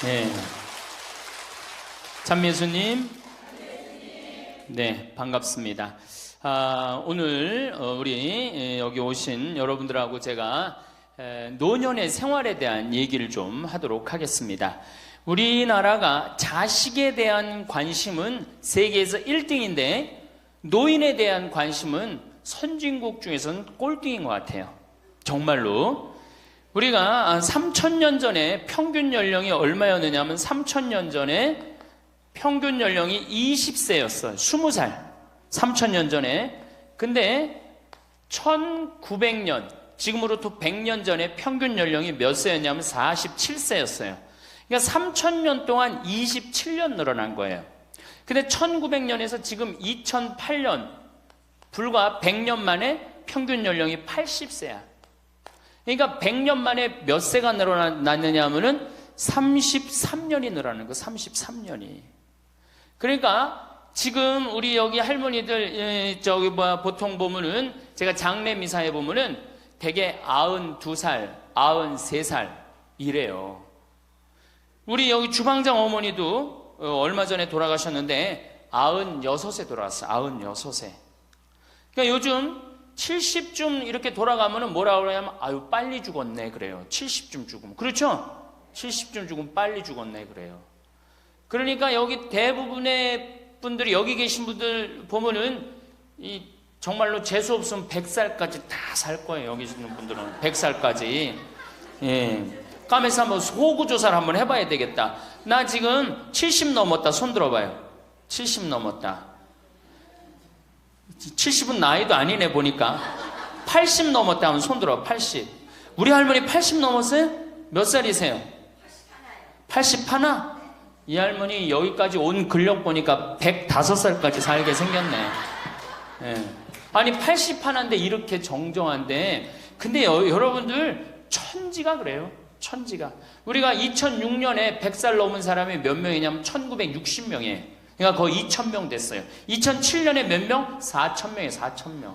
네. 찬미수님, 네, 반갑습니다. 오늘 우리 여기 오신 여러분들하고 제가 노년의 생활에 대한 얘기를 좀 하도록 하겠습니다. 우리나라가 자식에 대한 관심은 세계에서 1등인데 노인에 대한 관심은 선진국 중에서는 꼴등인 것 같아요. 정말로. 우리가 3,000년 전에 평균 연령이 얼마였느냐 하면 3,000년 전에 평균 연령이 20세였어요. 20살. 3,000년 전에. 근데 1900년, 지금으로부터 100년 전에 평균 연령이 몇 세였냐면 47세였어요. 그러니까 3,000년 동안 27년 늘어난 거예요. 근데 1900년에서 지금 2008년, 불과 100년 만에 평균 연령이 80세야. 그러니까 100년 만에 몇 세가 늘어났느냐 하면은 33년이 늘어나는 거, 33년이. 그러니까 지금 우리 여기 할머니들, 보통 보면은, 제가 장례 미사에 보면은 대개 92살, 93살 이래요. 우리 여기 주방장 어머니도 얼마 전에 돌아가셨는데 96세 돌아왔어요. 96세. 그러니까 요즘 70쯤 이렇게 돌아가면은 뭐라 그러냐면 아유 빨리 죽었네 그래요. 70쯤 죽으면. 그렇죠? 70쯤 죽으면 빨리 죽었네 그래요. 그러니까 여기 대부분의 분들이, 여기 계신 분들 보면은 정말로 재수 없으면 100살까지 다 살 거예요. 여기 있는 분들은 100살까지. 예. 까메서 한번 호구조사를 한번 해봐야 되겠다. 나 지금 70 넘었다. 손 들어봐요. 70 넘었다. 70은 나이도 아니네 보니까. 80 넘었다 하면 손 들어. 80. 우리 할머니 80 넘었어요? 몇 살이세요? 81? 이 할머니 여기까지 온 근력 보니까 105살까지 살게 생겼네. 예. 아니 81인데 이렇게 정정한데, 근데 여러분들 천지가 그래요. 천지가. 우리가 2006년에 100살 넘은 사람이 몇 명이냐면 1960명이에요. 그러니까 거의 2,000명 됐어요. 2007년에 몇 명? 4,000명이에요. 4,000명.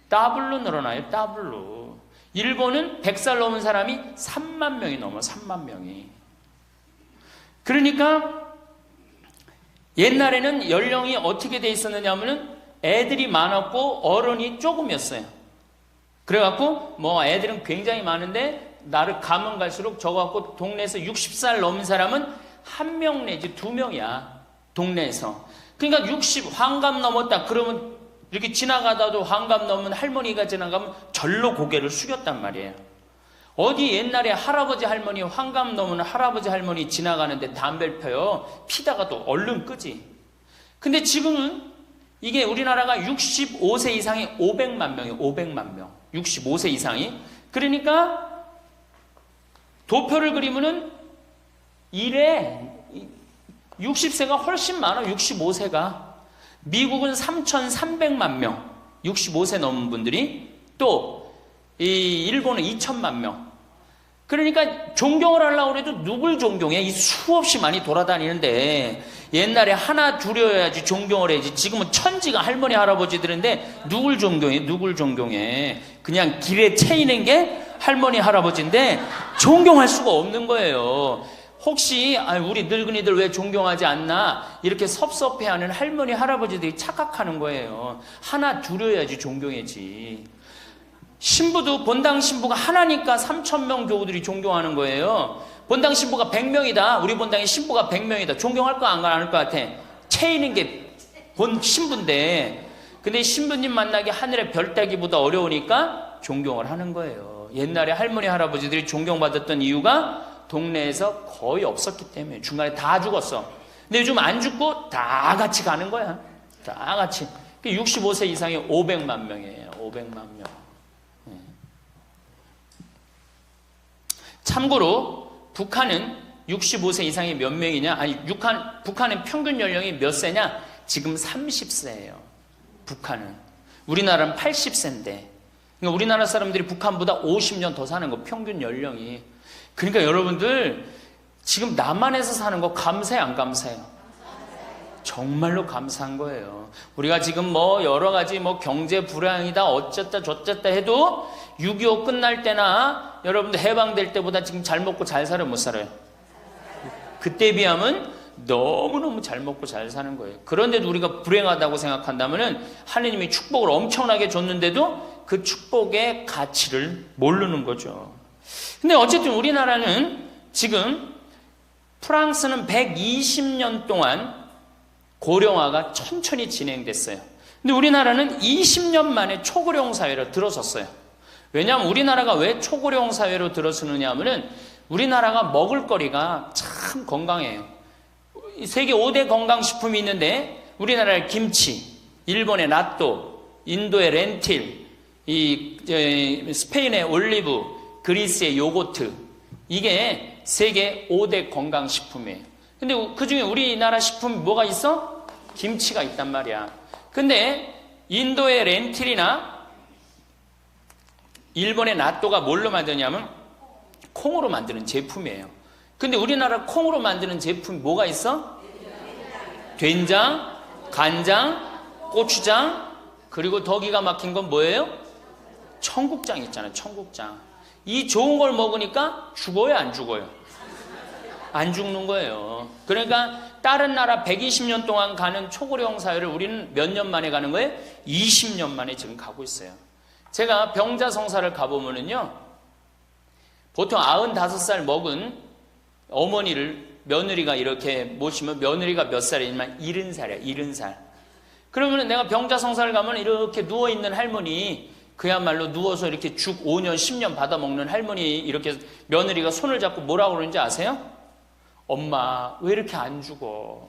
더블로 늘어나요. 더블로. 일본은 100살 넘은 사람이 3만 명이 넘어. 3만 명이. 그러니까 옛날에는 연령이 어떻게 돼 있었느냐 하면은 애들이 많았고 어른이 조금이었어요. 그래갖고 뭐 애들은 굉장히 많은데 나를 가면 갈수록 저거갖고 동네에서 60살 넘은 사람은 1명 내지 2명이야. 동네에서. 그러니까 60 환갑 넘었다 그러면 이렇게 지나가다도 환갑 넘은 할머니가 지나가면 절로 고개를 숙였단 말이에요. 어디 옛날에 할아버지 할머니, 환갑 넘은 할아버지 할머니 지나가는데 담배를 펴요. 피다가도 얼른 끄지. 근데 지금은 이게 우리나라가 65세 이상이 500만 명이에요. 500만 명. 65세 이상이. 그러니까 도표를 그리면은 이래 60세가 훨씬 많아. 65세가. 미국은 3,300만 명. 65세 넘은 분들이. 또 일본은 2,000만 명. 그러니까 존경을 하려고 해도 누굴 존경해? 이 수없이 많이 돌아다니는데 옛날에 하나 둘이어야지 존경을 해야지. 지금은 천지가 할머니 할아버지들인데 누굴 존경해? 누굴 존경해? 그냥 길에 채이는 게 할머니 할아버지인데 존경할 수가 없는 거예요. 혹시 우리 늙은이들 왜 존경하지 않나 이렇게 섭섭해하는 할머니 할아버지들이 착각하는 거예요. 하나 둘이어야지 존경해지. 신부도 본당 신부가 하나니까 3,000명 교우들이 존경하는 거예요. 본당 신부가 100명이다. 우리 본당에 신부가 100명이다. 존경할 거 안 할 것 같아. 채이는 게 본 신부인데, 근데 신부님 만나기 하늘의 별 따기보다 어려우니까 존경을 하는 거예요. 옛날에 할머니 할아버지들이 존경받았던 이유가 동네에서 거의 없었기 때문에. 중간에 다 죽었어. 근데 요즘 안 죽고 다 같이 가는 거야. 다 같이. 65세 이상이 500만 명이에요. 500만 명. 참고로 북한은 65세 이상이 몇 명이냐? 아니, 북한은 평균 연령이 몇 세냐? 지금 30세예요. 북한은. 우리나라는 80세인데. 그러니까 우리나라 사람들이 북한보다 50년 더 사는 거, 평균 연령이. 그러니까 여러분들 지금 남한에서 사는 거 감사해 안 감사해요? 정말로 감사한 거예요. 우리가 지금 뭐 여러 가지 뭐 경제 불황이다 어쨌다 저쨌다 해도 6.25 끝날 때나 여러분들 해방될 때보다 지금 잘 먹고 잘 살아요, 못 살아요? 그때에 비하면 너무너무 잘 먹고 잘 사는 거예요. 그런데도 우리가 불행하다고 생각한다면 하느님이 축복을 엄청나게 줬는데도 그 축복의 가치를 모르는 거죠. 근데 어쨌든 우리나라는 지금 프랑스는 120년 동안 고령화가 천천히 진행됐어요. 근데 우리나라는 20년 만에 초고령 사회로 들어섰어요. 왜냐하면 우리나라가 왜 초고령 사회로 들어서느냐 하면은 우리나라가 먹을거리가 참 건강해요. 세계 5대 건강식품이 있는데 우리나라의 김치, 일본의 나또, 인도의 렌틸, 스페인의 올리브, 그리스의 요거트, 이게 세계 5대 건강식품이에요. 근데 그 중에 우리나라 식품이 뭐가 있어? 김치가 있단 말이야. 근데 인도의 렌틸이나 일본의 나또가 뭘로 만드냐면 콩으로 만드는 제품이에요. 근데 우리나라 콩으로 만드는 제품이 뭐가 있어? 된장, 간장, 고추장, 그리고 더 기가 막힌 건 뭐예요? 청국장 있잖아요. 청국장. 이 좋은 걸 먹으니까 죽어요, 안 죽어요? 안 죽는 거예요. 그러니까 다른 나라 120년 동안 가는 초고령 사회를 우리는 몇 년 만에 가는 거예요? 20년 만에 지금 가고 있어요. 제가 병자성사를 가보면은요, 보통 95살 먹은 어머니를 며느리가 이렇게 모시면 며느리가 몇 살이냐면 70살이야, 70살. 그러면 내가 병자성사를 가면 이렇게 누워있는 할머니, 그야말로 누워서 이렇게 죽 5년, 10년 받아먹는 할머니, 이렇게 며느리가 손을 잡고 뭐라고 그러는지 아세요? 엄마, 왜 이렇게 안 죽어?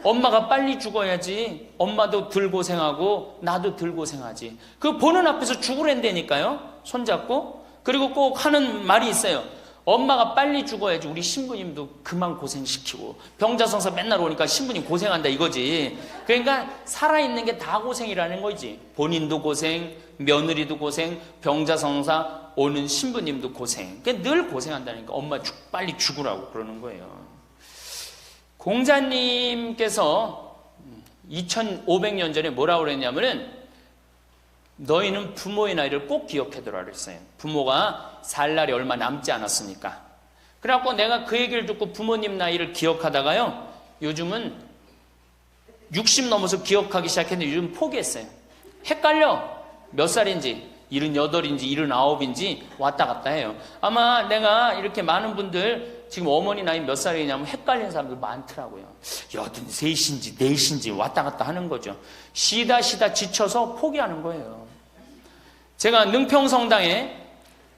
엄마가 빨리 죽어야지. 엄마도 덜 고생하고 나도 덜 고생하지. 그 보는 앞에서 죽으랜다니까요. 손잡고. 그리고 꼭 하는 말이 있어요. 엄마가 빨리 죽어야지 우리 신부님도 그만 고생시키고. 병자성사 맨날 오니까 신부님 고생한다 이거지. 그러니까 살아있는 게 다 고생이라는 거지. 본인도 고생, 며느리도 고생, 병자성사 오는 신부님도 고생. 그러니까 늘 고생한다니까. 엄마 빨리 죽으라고 그러는 거예요. 공자님께서 2500년 전에 뭐라고 그랬냐면은 너희는 부모의 나이를 꼭 기억해두라 그랬어요. 부모가 살 날이 얼마 남지 않았으니까. 그래갖고 내가 그 얘기를 듣고 부모님 나이를 기억하다가요, 요즘은 60 넘어서 기억하기 시작했는데 요즘 포기했어요. 헷갈려. 몇 살인지, 78인지 79인지 왔다 갔다 해요. 아마 내가 이렇게 많은 분들 지금 어머니 나이 몇 살이냐면 헷갈리는 사람들 많더라고요. 83인지 4인지 왔다 갔다 하는 거죠. 쉬다 지쳐서 포기하는 거예요. 제가 능평성당에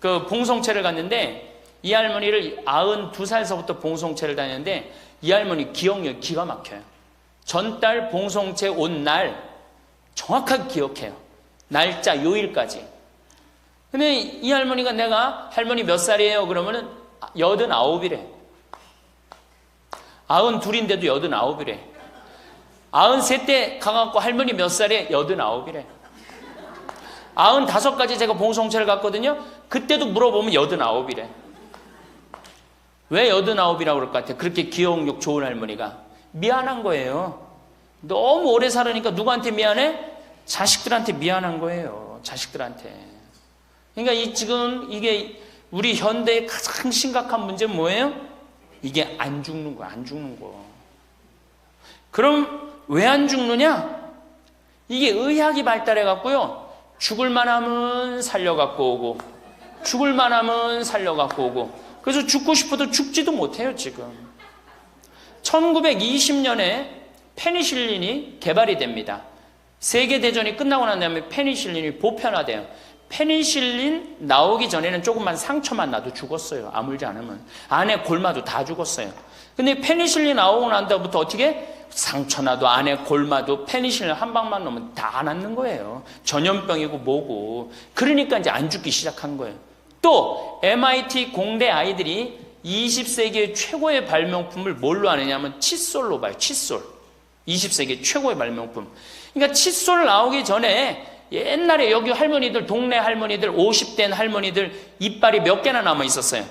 그 봉송체를 갔는데 이 할머니를 92살서부터 봉송체를 다녔는데 이 할머니 기억력이 기가 막혀요. 전달 봉송체 온 날 정확하게 기억해요. 날짜 요일까지. 근데 이 할머니가 내가 할머니 몇 살이에요? 그러면은 89이래. 92인데도 89이래. 93때 가갖고 할머니 몇 살에 89이래. 95까지 제가 봉송체를 갔거든요. 그때도 물어보면 89이래. 왜 89이라고 그럴 것 같아요? 그렇게 기억력 좋은 할머니가. 미안한 거예요. 너무 오래 살으니까 누구한테 미안해? 자식들한테 미안한 거예요. 자식들한테. 그러니까 지금 이게 우리 현대의 가장 심각한 문제는 뭐예요? 이게 안 죽는 거, 안 죽는 거. 그럼 왜 안 죽느냐? 이게 의학이 발달해갖고요. 죽을만 하면 살려갖고 오고, 죽을만 하면 살려갖고 오고, 그래서 죽고 싶어도 죽지도 못해요, 지금. 1920년에 페니실린이 개발이 됩니다. 세계대전이 끝나고 난 다음에 페니실린이 보편화돼요. 페니실린 나오기 전에는 조금만 상처만 나도 죽었어요. 아물지 않으면. 안에 골마도 다 죽었어요. 근데 페니실린 나오고 난 다음부터 어떻게? 상처 나도 안에 골마도 페니실린 한 방만 넣으면 다 낫는 거예요. 전염병이고 뭐고. 그러니까 이제 안 죽기 시작한 거예요. 또 MIT 공대 아이들이 20세기의 최고의 발명품을 뭘로 아느냐면 칫솔로 봐요. 칫솔. 20세기 최고의 발명품. 그러니까 칫솔 나오기 전에 옛날에 여기 할머니들, 동네 할머니들, 50된 할머니들 이빨이 몇 개나 남아 있었어요.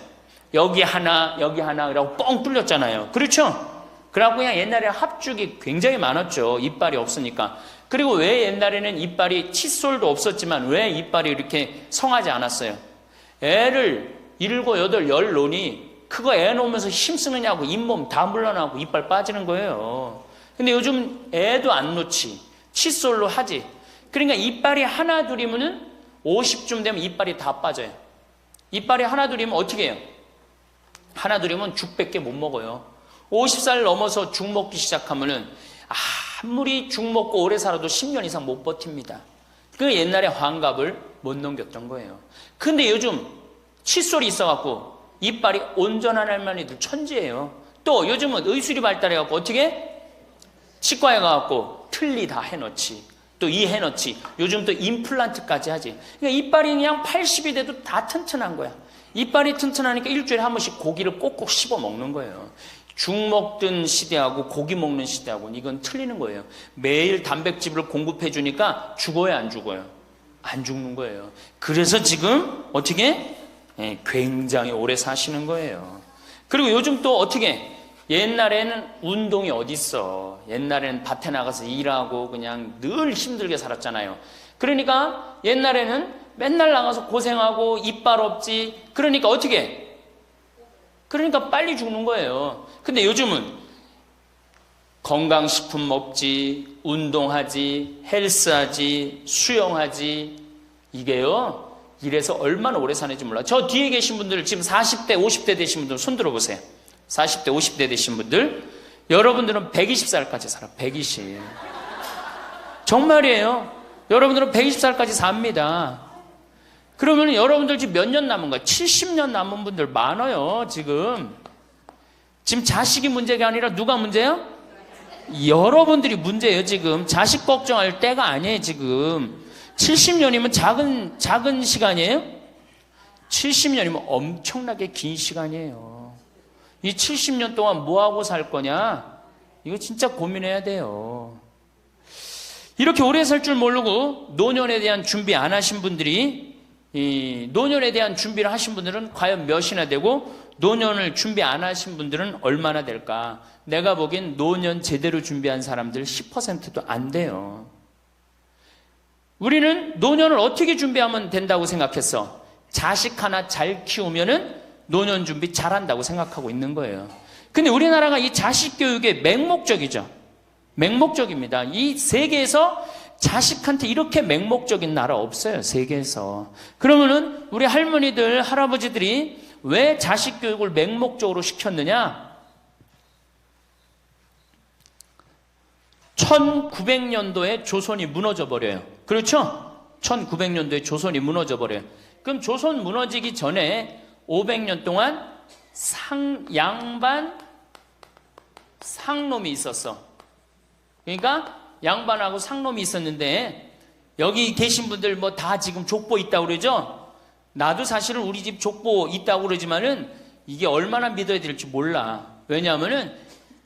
여기 하나, 여기 하나, 라고 뻥 뚫렸잖아요. 그렇죠? 그래갖고 그냥 옛날에 합죽이 굉장히 많았죠. 이빨이 없으니까. 그리고 왜 옛날에는 이빨이 칫솔도 없었지만 왜 이빨이 이렇게 성하지 않았어요? 애를 7, 8, 10 놓으니 그거 애 놓으면서 힘쓰느냐고 잇몸 다 물러나고 이빨 빠지는 거예요. 근데 요즘 애도 안 놓지. 칫솔로 하지. 그러니까 이빨이 하나 둘이면은 50쯤 되면 이빨이 다 빠져요. 이빨이 하나 둘이면 어떻게 해요? 하나 둘이면 죽밖에 못 먹어요. 50살 넘어서 죽 먹기 시작하면은 아무리 죽 먹고 오래 살아도 10년 이상 못 버팁니다. 그 옛날에 환갑을 못 넘겼던 거예요. 근데 요즘 칫솔이 있어갖고 이빨이 온전한 할머니들 천지예요. 또 요즘은 의술이 발달해갖고 어떻게? 치과에 가갖고 틀니 다 해놓지. 또 이 해놓지. 요즘 또 임플란트까지 하지. 그러니까 이빨이 그냥 80이 돼도 다 튼튼한 거야. 이빨이 튼튼하니까 일주일에 한 번씩 고기를 꼭꼭 씹어 먹는 거예요. 죽 먹던 시대하고 고기 먹는 시대하고는 이건 틀리는 거예요. 매일 단백질을 공급해 주니까 죽어요, 안 죽어요? 안 죽는 거예요. 그래서 지금 어떻게? 굉장히 오래 사시는 거예요. 그리고 요즘 또 어떻게? 옛날에는 운동이 어딨어. 옛날에는 밭에 나가서 일하고 그냥 늘 힘들게 살았잖아요. 그러니까 옛날에는 맨날 나가서 고생하고 이빨 없지. 그러니까 어떻게? 그러니까 빨리 죽는 거예요. 근데 요즘은 건강식품 먹지, 운동하지, 헬스하지, 수영하지. 이게요, 이래서 얼마나 오래 사는지 몰라. 저 뒤에 계신 분들, 지금 40대, 50대 되신 분들 손 들어보세요. 40대, 50대 되신 분들. 여러분들은 120살까지 살아. 120. 정말이에요. 여러분들은 120살까지 삽니다. 그러면 여러분들 지금 몇 년 남은 거야? 70년 남은 분들 많아요, 지금. 지금 자식이 문제가 아니라 누가 문제예요? 여러분들이 문제예요, 지금. 자식 걱정할 때가 아니에요, 지금. 70년이면 작은 시간이에요? 70년이면 엄청나게 긴 시간이에요. 이 70년 동안 뭐하고 살 거냐? 이거 진짜 고민해야 돼요. 이렇게 오래 살 줄 모르고 노년에 대한 준비 안 하신 분들이, 이 노년에 대한 준비를 하신 분들은 과연 몇이나 되고, 노년을 준비 안 하신 분들은 얼마나 될까? 내가 보기엔 노년 제대로 준비한 사람들 10%도 안 돼요. 우리는 노년을 어떻게 준비하면 된다고 생각했어? 자식 하나 잘 키우면은 노년 준비 잘한다고 생각하고 있는 거예요. 근데 우리나라가 이 자식 교육의 맹목적이죠. 맹목적입니다. 이 세계에서 자식한테 이렇게 맹목적인 나라 없어요, 세계에서. 그러면은 우리 할머니들, 할아버지들이 왜 자식 교육을 맹목적으로 시켰느냐? 1900년도에 조선이 무너져 버려요. 그렇죠? 1900년도에 조선이 무너져 버려요. 그럼 조선 무너지기 전에 500년 동안 양반 상놈이 있었어. 그러니까 양반하고 상놈이 있었는데, 여기 계신 분들 뭐 다 지금 족보 있다고 그러죠? 나도 사실은 우리 집 족보 있다고 그러지만은 이게 얼마나 믿어야 될지 몰라. 왜냐하면은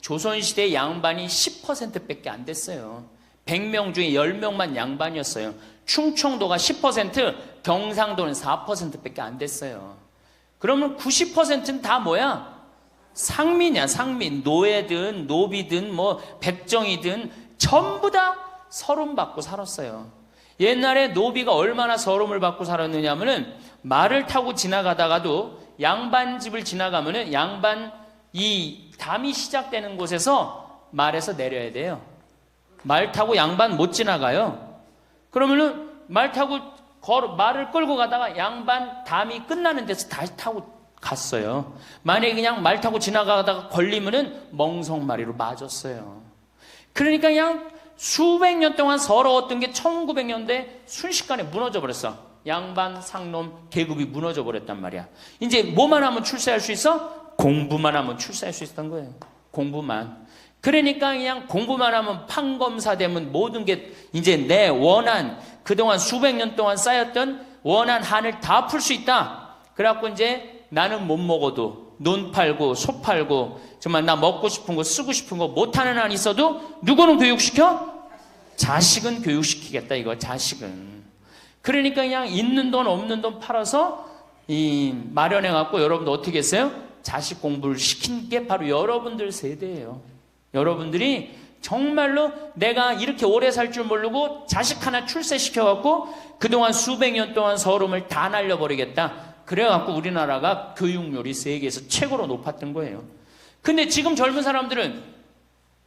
조선시대 양반이 10%밖에 안 됐어요. 100명 중에 10명만 양반이었어요. 충청도가 10%, 경상도는 4%밖에 안 됐어요. 그러면 90%는 다 뭐야? 상민이야, 상민. 노예든 노비든 뭐 백정이든 전부 다 서름 받고 살았어요. 옛날에 노비가 얼마나 서름을 받고 살았느냐 하면은, 말을 타고 지나가다가도 양반 집을 지나가면은 양반 이 담이 시작되는 곳에서 말에서 내려야 돼요. 말 타고 양반 못 지나가요. 그러면은 말 타고 말을 끌고 가다가 양반 담이 끝나는 데서 다시 타고 갔어요. 만약에 그냥 말 타고 지나가다가 걸리면은 멍석마리로 맞았어요. 그러니까 그냥 수백 년 동안 서러웠던 게 1900년대 순식간에 무너져 버렸어. 양반, 상놈, 계급이 무너져 버렸단 말이야. 이제 뭐만 하면 출세할 수 있어? 공부만 하면 출세할 수 있었던 거예요. 공부만. 그러니까 그냥 공부만 하면 판검사 되면 모든 게 이제 내 원한, 그동안 수백 년 동안 쌓였던 원한 한을 다 풀 수 있다. 그래갖고 이제 나는 못 먹어도 논 팔고 소 팔고 정말 나 먹고 싶은 거 쓰고 싶은 거 못하는 한 있어도 누구는 교육시켜? 자식은 교육시키겠다, 이거. 자식은. 그러니까 그냥 있는 돈 없는 돈 팔아서 마련해갖고 여러분들 어떻게 했어요? 자식 공부를 시킨 게 바로 여러분들 세대예요. 여러분들이 정말로 내가 이렇게 오래 살 줄 모르고 자식 하나 출세시켜갖고 그동안 수백 년 동안 서름을 다 날려버리겠다. 그래갖고 우리나라가 교육률이 세계에서 최고로 높았던 거예요. 근데 지금 젊은 사람들은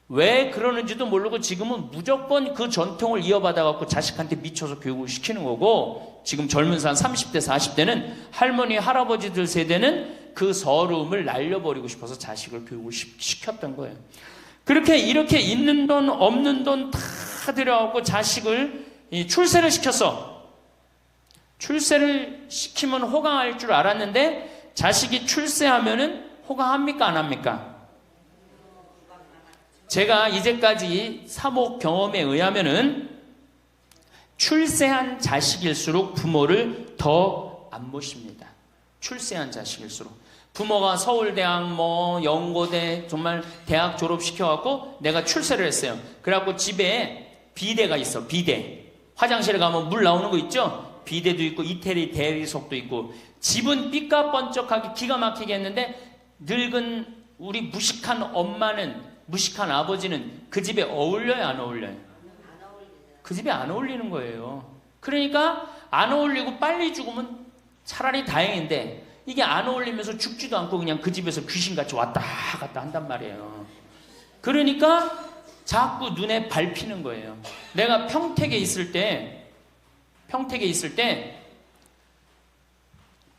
왜 그러는지도 모르고 지금은 무조건 그 전통을 이어받아갖고 자식한테 미쳐서 교육을 시키는 거고, 지금 젊은 사람 30대 40대는 할머니 할아버지들 세대는 그 서름을 날려버리고 싶어서 자식을 교육을 시켰던 거예요. 그렇게 이렇게 있는 돈 없는 돈 다 들여갖고 자식을 출세를 시켰어. 출세를 시키면 호강할 줄 알았는데 자식이 출세하면은 호강합니까 안 합니까? 제가 이제까지 사목 경험에 의하면은 출세한 자식일수록 부모를 더 안 모십니다. 출세한 자식일수록. 부모가 서울대학 연고대 정말 대학 졸업시켜갖고 내가 출세를 했어요. 그래갖고 집에 비데가 있어. 비데. 화장실에 가면 물 나오는 거 있죠? 비데도 있고 이태리 대리석도 있고, 집은 삐까번쩍하게 기가 막히게 했는데 늙은 우리 무식한 엄마는, 무식한 아버지는 그 집에 어울려요 안 어울려요? 그 집에 안 어울리는 거예요. 그러니까 안 어울리고 빨리 죽으면 차라리 다행인데, 이게 안 어울리면서 죽지도 않고 그냥 그 집에서 귀신같이 왔다 갔다 한단 말이에요. 그러니까 자꾸 눈에 밟히는 거예요. 내가 평택에 있을 때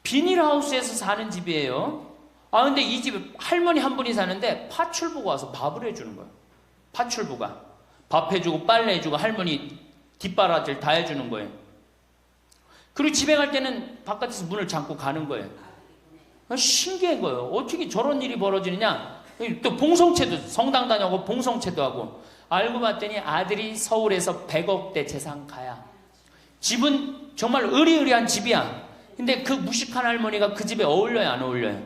비닐하우스에서 사는 집이에요. 근데 이 집에 할머니 한 분이 사는데 파출부가 와서 밥을 해주는 거예요. 파출부가 밥 해주고 빨래 해주고 할머니 뒷바라지를 다 해주는 거예요. 그리고 집에 갈 때는 바깥에서 문을 잠고 가는 거예요. 신기한 거예요. 어떻게 저런 일이 벌어지느냐. 또 봉송체도, 성당 다녀고 봉송체도 하고. 알고 봤더니 아들이 서울에서 100억대 재산가야. 집은 정말 으리으리한 집이야. 근데 그 무식한 할머니가 그 집에 어울려요 안 어울려요?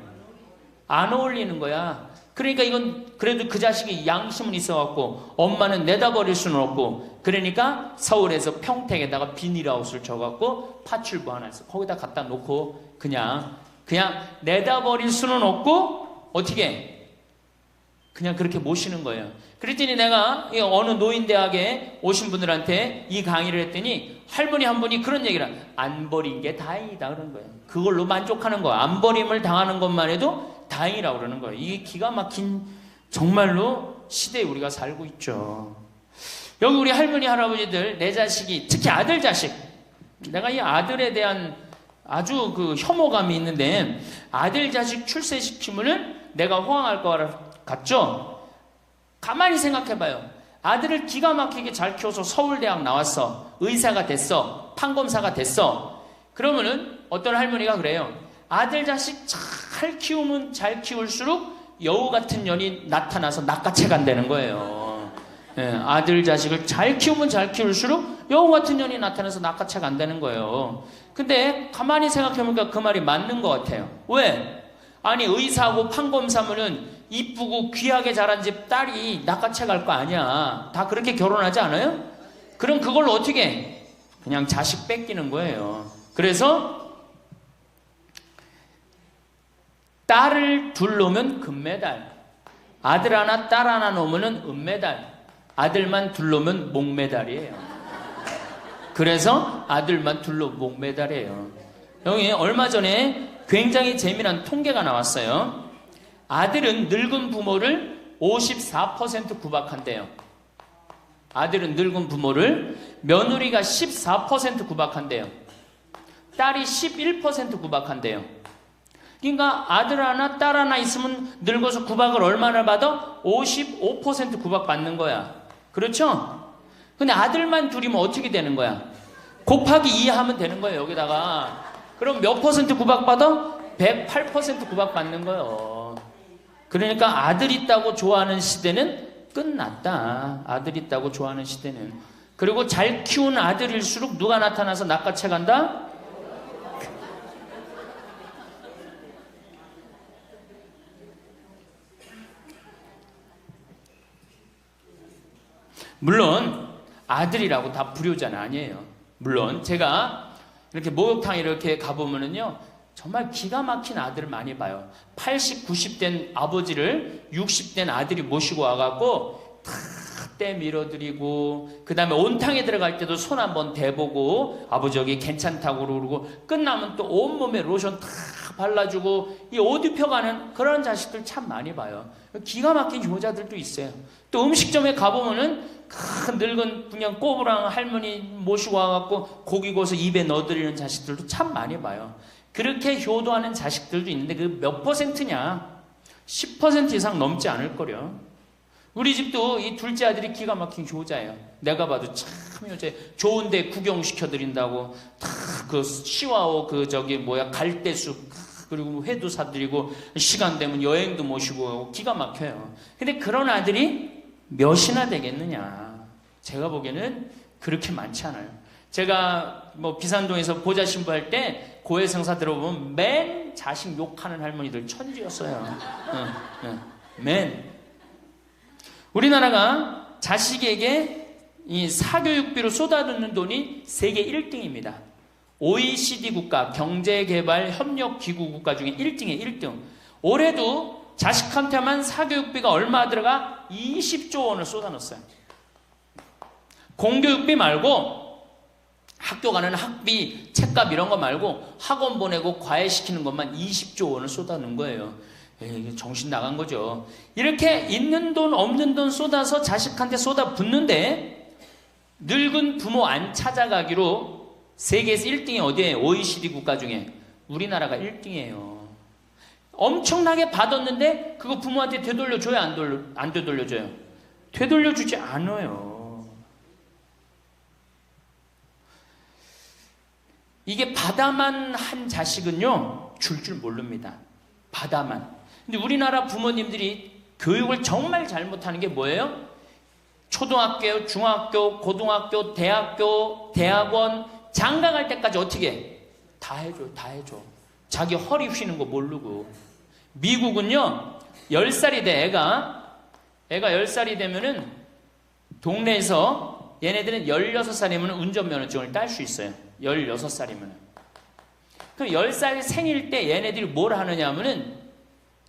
안 어울리는 거야. 그러니까 이건 그래도 그 자식이 양심은 있어갖고 엄마는 내다버릴 수는 없고, 그러니까 서울에서 평택에다가 비닐하우스를 져갖고 파출부 하나 있어. 거기다 갖다 놓고 그냥 내다버릴 수는 없고 어떻게 그냥 그렇게 모시는 거예요. 그랬더니 내가 어느 노인대학에 오신 분들한테 이 강의를 했더니 할머니 한 분이 그런 얘기를, 안 버린 게 다행이다 그런 거예요. 그걸로 만족하는 거야. 안 버림을 당하는 것만 해도 다행이라고 그러는 거예요. 이게 기가 막힌 정말로 시대에 우리가 살고 있죠. 여기 우리 할머니 할아버지들, 내 자식이, 특히 아들 자식, 내가 이 아들에 대한 아주 그 혐오감이 있는데, 아들 자식 출세시키면은 내가 호강할 것 같죠? 가만히 생각해봐요. 아들을 기가 막히게 잘 키워서 서울대학 나왔어, 의사가 됐어, 판검사가 됐어. 그러면은 어떤 할머니가 그래요. 아들 자식 잘 키우면 잘 키울수록 여우 같은 년이 나타나서 낚아채 간다는 거예요. 아들 자식을 잘 키우면 잘 키울수록 여우 같은 년이 나타나서 낚아채 간다는 거예요. 근데 가만히 생각해보니까 그 말이 맞는 것 같아요. 왜? 아니 의사하고 판검사면은 이쁘고 귀하게 자란 집 딸이 낚아채 갈 거 아니야. 다 그렇게 결혼하지 않아요? 그럼 그걸로 어떻게 해? 그냥 자식 뺏기는 거예요. 그래서 딸을 둘 놓으면 금메달, 아들 하나 딸 하나 놓으면 은메달, 아들만 둘 놓으면 목메달이에요. 그래서 아들만 둘 놓으면 목메달이에요. 여기 얼마 전에 굉장히 재미난 통계가 나왔어요. 아들은 늙은 부모를 54% 구박한대요. 아들은 늙은 부모를, 며느리가 14% 구박한대요. 딸이 11% 구박한대요. 그러니까 아들 하나 딸 하나 있으면 늙어서 구박을 얼마나 받아? 55% 구박 받는 거야. 그렇죠? 근데 아들만 둘이면 어떻게 되는 거야? 곱하기 2 하면 되는 거예요. 여기다가. 그럼 몇 퍼센트 구박 받아? 108% 구박 받는 거예요. 그러니까 아들 있다고 좋아하는 시대는 끝났다. 아들 있다고 좋아하는 시대는. 그리고 잘 키운 아들일수록 누가 나타나서 낚아채 간다? 물론 아들이라고 다 불효자는 아니에요. 물론 제가 이렇게 목욕탕 이렇게 가보면은요, 정말 기가 막힌 아들을 많이 봐요. 80, 90된 아버지를 60된 아들이 모시고 와갖고 다 때 밀어드리고, 그 다음에 온탕에 들어갈 때도 손 한번 대보고 아버지 여기 괜찮다고 그러고, 끝나면 또 온몸에 로션 다 발라주고, 이 옷 입혀가는 그런 자식들 참 많이 봐요. 기가 막힌 효자들도 있어요. 또 음식점에 가보면은 큰 늙은 그냥 꼬부랑 할머니 모시고 와갖고 고기 구워서 입에 넣어드리는 자식들도 참 많이 봐요. 그렇게 효도하는 자식들도 있는데 그 몇 퍼센트냐? 10% 이상 넘지 않을 거려. 우리 집도 이 둘째 아들이 기가 막힌 효자예요. 내가 봐도 참 효자예요. 좋은데 구경시켜드린다고 다 그 시와오 갈대숲 그리고 회도 사드리고, 시간 되면 여행도 모시고 기가 막혀요. 근데 그런 아들이 몇이나 되겠느냐? 제가 보기에는 그렇게 많지 않아요. 제가 비산동에서 보좌 신부할 때 고해성사 들어보면 맨 자식 욕하는 할머니들 천지였어요. 맨. 우리나라가 자식에게 이 사교육비로 쏟아붓는 돈이 세계 1등입니다. OECD 국가, 경제개발협력기구 국가 중에 1등이에요. 1등. 올해도 자식한테만 사교육비가 얼마 들어가? 20조 원을 쏟아넣었어요. 공교육비 말고 학교 가는 학비, 책값 이런 거 말고 학원 보내고 과외시키는 것만 20조 원을 쏟아넣은 거예요. 정신 나간 거죠. 이렇게 있는 돈 없는 돈 쏟아서 자식한테 쏟아붓는데 늙은 부모 안 찾아가기로 세계에서 1등이 어디에? OECD 국가 중에 우리나라가 1등이에요. 엄청나게 받았는데 그거 부모한테 되돌려줘요? 안 되돌려줘요? 되돌려주지 않아요. 이게 받아만 한 자식은요 줄 모릅니다. 받아만. 근데 우리나라 부모님들이 교육을 정말 잘못하는 게 뭐예요? 초등학교, 중학교, 고등학교, 대학교, 대학원, 장가 갈 때까지 어떻게 해? 다 해줘. 자기 허리 휘는 거 모르고. 미국은요 10살이 돼. 애가 10살이 되면은 동네에서 얘네들은 16살이면 운전면허증을 딸 수 있어요. 16살이면. 그럼 10살 생일 때 얘네들이 뭘 하느냐 하면은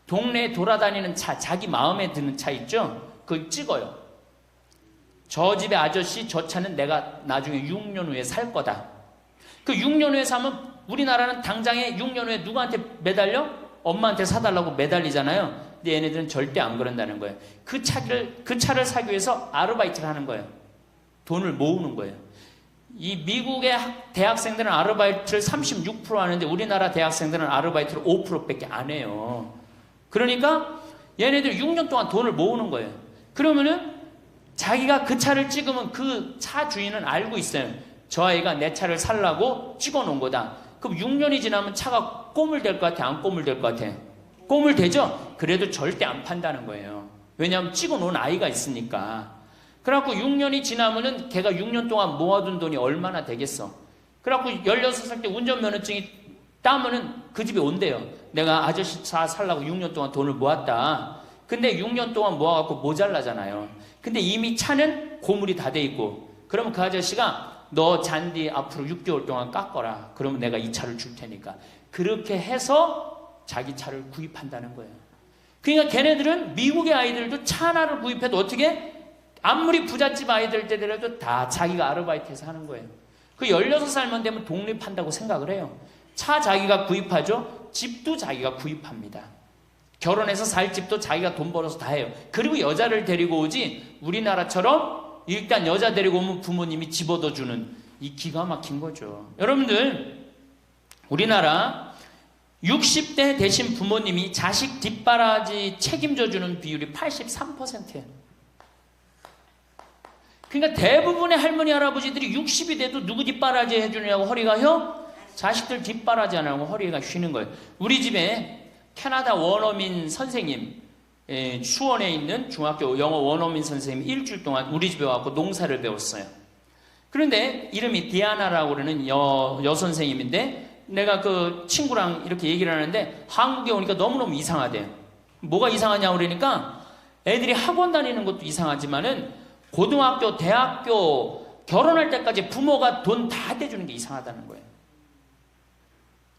동네에 돌아다니는 차, 자기 마음에 드는 차 있죠? 그걸 찍어요. 저 집의 아저씨 저 차는 내가 나중에 6년 후에 살 거다. 그 6년 후에 사면 우리나라는 당장에 6년 후에 누구한테 매달려? 엄마한테 사달라고 매달리잖아요. 근데 얘네들은 절대 안 그런다는 거예요. 그 차를 사기 위해서 아르바이트를 하는 거예요. 돈을 모으는 거예요. 이 미국의 대학생들은 아르바이트를 36% 하는데 우리나라 대학생들은 아르바이트를 5%밖에 안 해요. 그러니까 얘네들 6년 동안 돈을 모으는 거예요. 그러면은 자기가 그 차를 찍으면 그 차 주인은 알고 있어요. 저 아이가 내 차를 살라고 찍어 놓은 거다. 그럼 6년이 지나면 차가 꼬물될 것 같아? 안 꼬물될 것 같아? 꼬물되죠? 그래도 절대 안 판다는 거예요. 왜냐하면 찍어 놓은 아이가 있으니까. 그래갖고 6년이 지나면은 걔가 6년 동안 모아둔 돈이 얼마나 되겠어. 그래갖고 16살 때 운전면허증이 따면은 그 집에 온대요. 내가 아저씨 차 살라고 6년 동안 돈을 모았다. 근데 6년 동안 모아갖고 모자라잖아요. 근데 이미 차는 고물이 다 돼 있고, 그러면 그 아저씨가 너 잔디 앞으로 6개월 동안 깎어라. 그러면 내가 이 차를 줄 테니까. 그렇게 해서 자기 차를 구입한다는 거예요. 그러니까 걔네들은 미국의 아이들도 차 하나를 구입해도 어떻게? 아무리 부잣집 아이들 때더라도 다 자기가 아르바이트해서 하는 거예요. 그 16살만 되면 독립한다고 생각을 해요. 차 자기가 구입하죠. 집도 자기가 구입합니다. 결혼해서 살 집도 자기가 돈 벌어서 다 해요. 그리고 여자를 데리고 오지 우리나라처럼 일단 여자 데리고 오면 부모님이 집 얻어주는, 이 기가 막힌 거죠. 여러분들 우리나라 60대 되신 부모님이 자식 뒷바라지 책임져주는 비율이 83%예요. 그러니까 대부분의 할머니 할아버지들이 60이 돼도 누구 뒷바라지 해주느냐고 허리가 혀? 자식들 뒷바라지 안 하고 허리가 쉬는 거예요. 우리 집에 캐나다 원어민 선생님, 수원에 있는 중학교 영어 원어민 선생님이 일주일 동안 우리 집에 와서 농사를 배웠어요. 그런데 이름이 디아나라고 그러는 여선생님인데 내가 그 친구랑 이렇게 얘기를 하는데 한국에 오니까 너무너무 이상하대요. 뭐가 이상하냐고 그러니까 애들이 학원 다니는 것도 이상하지만은 고등학교, 대학교 결혼할 때까지 부모가 돈 다 대주는 게 이상하다는 거예요.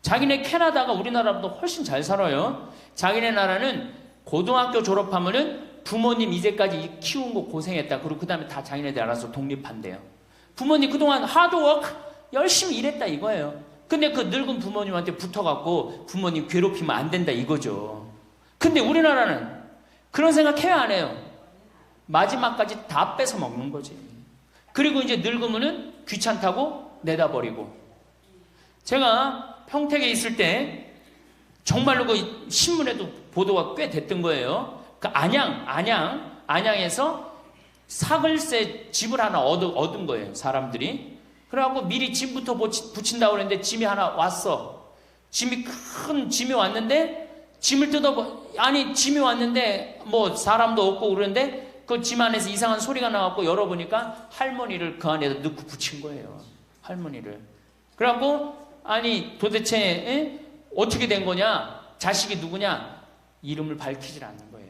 자기네 캐나다가 우리나라보다 훨씬 잘 살아요. 자기네 나라는 고등학교 졸업하면은 부모님 이제까지 키운 거 고생했다. 그리고 그 다음에 다 자기네들 알아서 독립한대요. 부모님 그동안 하드워크 열심히 일했다 이거예요. 근데 그 늙은 부모님한테 붙어갖고 부모님 괴롭히면 안 된다 이거죠. 근데 우리나라는 그런 생각 해야 안 해요. 마지막까지 다 뺏어 먹는 거지. 그리고 이제 늙으면은 귀찮다고 내다버리고. 제가 평택에 있을 때 정말로 그 신문에도 보도가 꽤 됐던 거예요. 그 안양에서 사글세 집을 하나 얻은 거예요, 사람들이. 그래갖고 미리 짐부터 붙인다고 그랬는데 짐이 하나 왔어. 큰 짐이 왔는데 짐을 짐이 왔는데 뭐 사람도 없고 그러는데 그 짐 안에서 이상한 소리가 나갖고 열어보니까 할머니를 그 안에다 넣고 붙인 거예요. 할머니를. 그래갖고 아니 도대체 어떻게 된 거냐? 자식이 누구냐? 이름을 밝히질 않는 거예요.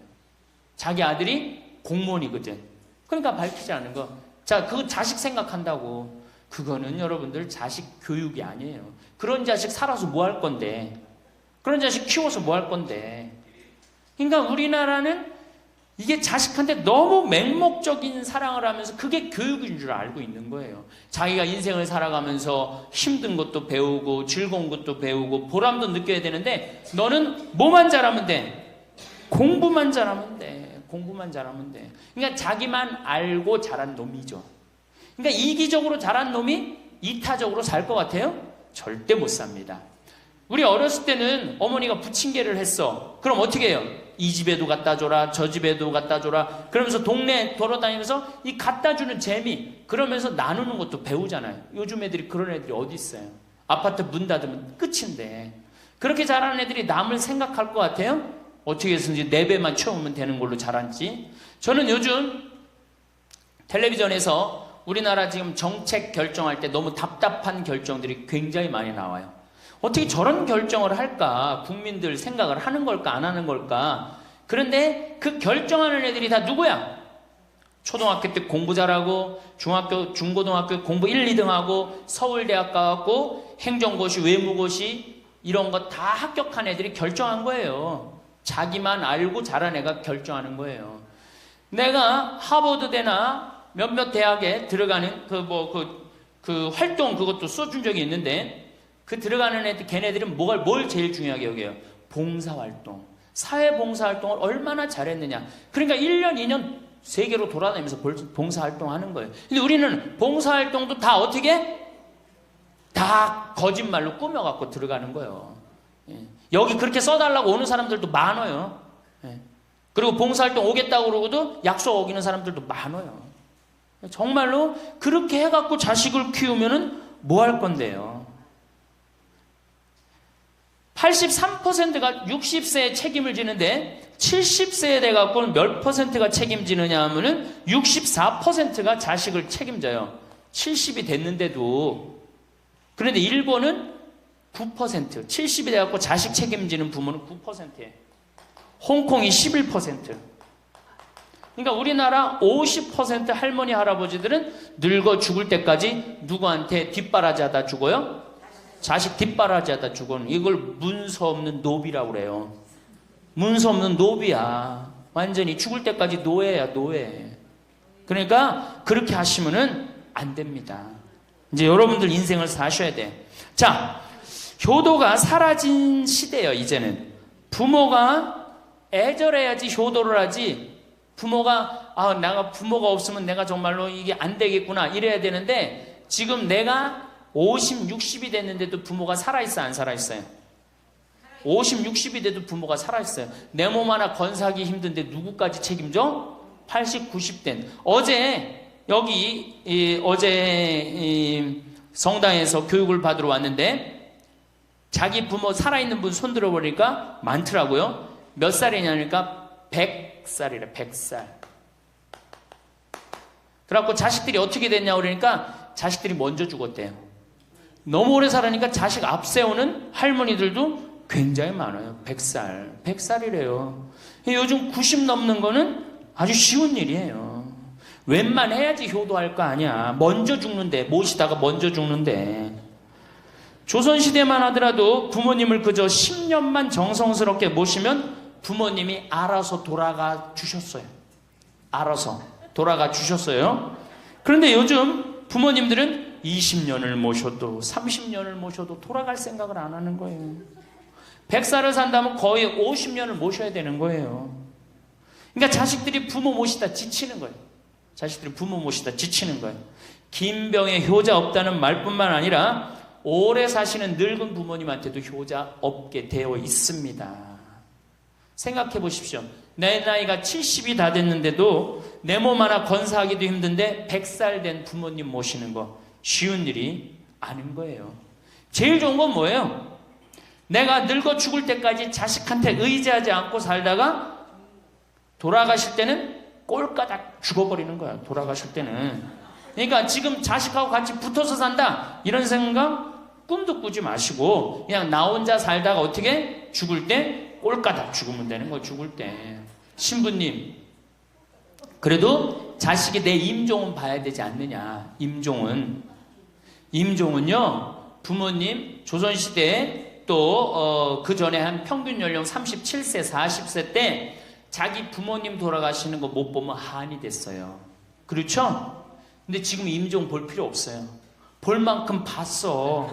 자기 아들이 공무원이거든. 그러니까 밝히지 않는 거. 자, 그 자식 생각한다고. 그거는 여러분들 자식 교육이 아니에요. 그런 자식 살아서 뭐 할 건데. 그런 자식 키워서 뭐 할 건데. 그러니까 우리나라는 이게 자식한테 너무 맹목적인 사랑을 하면서 그게 교육인 줄 알고 있는 거예요. 자기가 인생을 살아가면서 힘든 것도 배우고 즐거운 것도 배우고 보람도 느껴야 되는데 너는 뭐만 잘하면 돼? 공부만 잘하면 돼. 공부만 잘하면 돼. 그러니까 자기만 알고 자란 놈이죠. 그러니까 이기적으로 자란 놈이 이타적으로 살 것 같아요? 절대 못 삽니다. 우리 어렸을 때는 어머니가 부침개를 했어. 그럼 어떻게 해요? 이 집에도 갖다 줘라, 저 집에도 갖다 줘라. 그러면서 동네 돌아다니면서 이 갖다 주는 재미, 그러면서 나누는 것도 배우잖아요. 요즘 애들이 그런 애들이 어디 있어요? 아파트 문 닫으면 끝인데. 그렇게 자라는 애들이 남을 생각할 것 같아요? 어떻게 해서든지 4배만 채우면 되는 걸로 자란지. 저는 요즘 텔레비전에서 우리나라 지금 정책 결정할 때 너무 답답한 결정들이 굉장히 많이 나와요. 어떻게 저런 결정을 할까? 국민들 생각을 하는 걸까? 안 하는 걸까? 그런데 그 결정하는 애들이 다 누구야? 초등학교 때 공부 잘하고 중학교, 중고등학교 공부 1, 2등 하고 서울대학 가고 행정고시, 외무고시 이런 거 다 합격한 애들이 결정한 거예요. 자기만 알고 자란 애가 결정하는 거예요. 내가 하버드대나 몇몇 대학에 들어가는 그 활동 그것도 써준 적이 있는데 그 들어가는 애들, 걔네들은 뭘 제일 중요하게 여겨요? 봉사활동. 사회봉사활동을 얼마나 잘했느냐. 그러니까 1년, 2년 세계로 돌아다니면서 봉사활동 하는 거예요. 근데 우리는 봉사활동도 다 어떻게? 다 거짓말로 꾸며갖고 들어가는 거예요. 여기 그렇게 써달라고 오는 사람들도 많아요. 그리고 봉사활동 오겠다고 그러고도 약속 어기는 사람들도 많아요. 정말로 그렇게 해갖고 자식을 키우면은 뭐 할 건데요? 83%가 60세에 책임을 지는데 70세에 돼갖고는 몇 퍼센트가 책임지느냐 하면은 64%가 자식을 책임져요. 70이 됐는데도. 그런데 일본은 9%, 70이 돼갖고 자식 책임지는 부모는 9%예요. 홍콩이 11%. 그러니까 우리나라 50% 할머니, 할아버지들은 늙어 죽을 때까지 누구한테 뒷바라지 하다 죽어요? 자식 뒷바라지 하다 죽어는 이걸 문서 없는 노비라고 그래요. 문서 없는 노비야. 완전히 죽을 때까지 노예야, 노예. 그러니까 그렇게 하시면은 안 됩니다. 이제 여러분들 인생을 사셔야 돼. 자, 효도가 사라진 시대예요, 이제는. 부모가 애절해야지 효도를 하지. 부모가 내가 부모가 없으면 내가 정말로 이게 안 되겠구나 이래야 되는데 지금 내가 50, 60이 됐는데도 부모가 살아있어, 안 살아있어요? 50, 60이 돼도 부모가 살아있어요. 내 몸 하나 건사하기 힘든데 누구까지 책임져? 80, 90된. 어제 성당에서 교육을 받으러 왔는데 자기 부모 살아있는 분 손 들어보니까 많더라고요. 몇 살이냐니까 100살이래, 100살. 그래갖고 자식들이 어떻게 됐냐고 그러니까 자식들이 먼저 죽었대요. 너무 오래 살으니까 자식 앞세우는 할머니들도 굉장히 많아요. 100살. 100살이래요. 요즘 90 넘는 거는 아주 쉬운 일이에요. 웬만해야지 효도할 거 아니야. 먼저 죽는데, 모시다가 먼저 죽는데. 조선시대만 하더라도 부모님을 그저 10년만 정성스럽게 모시면 부모님이 알아서 돌아가 주셨어요. 알아서 돌아가 주셨어요. 그런데 요즘 부모님들은 20년을 모셔도 30년을 모셔도 돌아갈 생각을 안 하는 거예요. 100살을 산다면 거의 50년을 모셔야 되는 거예요. 그러니까 자식들이 부모 모시다 지치는 거예요. 자식들이 부모 모시다 지치는 거예요. 김병에 효자 없다는 말뿐만 아니라 오래 사시는 늙은 부모님한테도 효자 없게 되어 있습니다. 생각해 보십시오. 내 나이가 70이 다 됐는데도 내 몸 하나 건사하기도 힘든데 100살 된 부모님 모시는 거 쉬운 일이 아닌 거예요. 제일 좋은 건 뭐예요? 내가 늙어 죽을 때까지 자식한테 의지하지 않고 살다가 돌아가실 때는 꼴까닥 죽어버리는 거야. 돌아가실 때는. 그러니까 지금 자식하고 같이 붙어서 산다 이런 생각 꿈도 꾸지 마시고 그냥 나 혼자 살다가 어떻게 죽을 때 꼴까닥 죽으면 되는 거예요. 죽을 때. 신부님, 그래도 자식이 내 임종은 봐야 되지 않느냐. 임종은요 부모님 조선시대에 또 그 전에 한 평균 연령 37세 40세 때 자기 부모님 돌아가시는 거 못 보면 한이 됐어요. 그렇죠? 근데 지금 임종 볼 필요 없어요. 볼 만큼 봤어.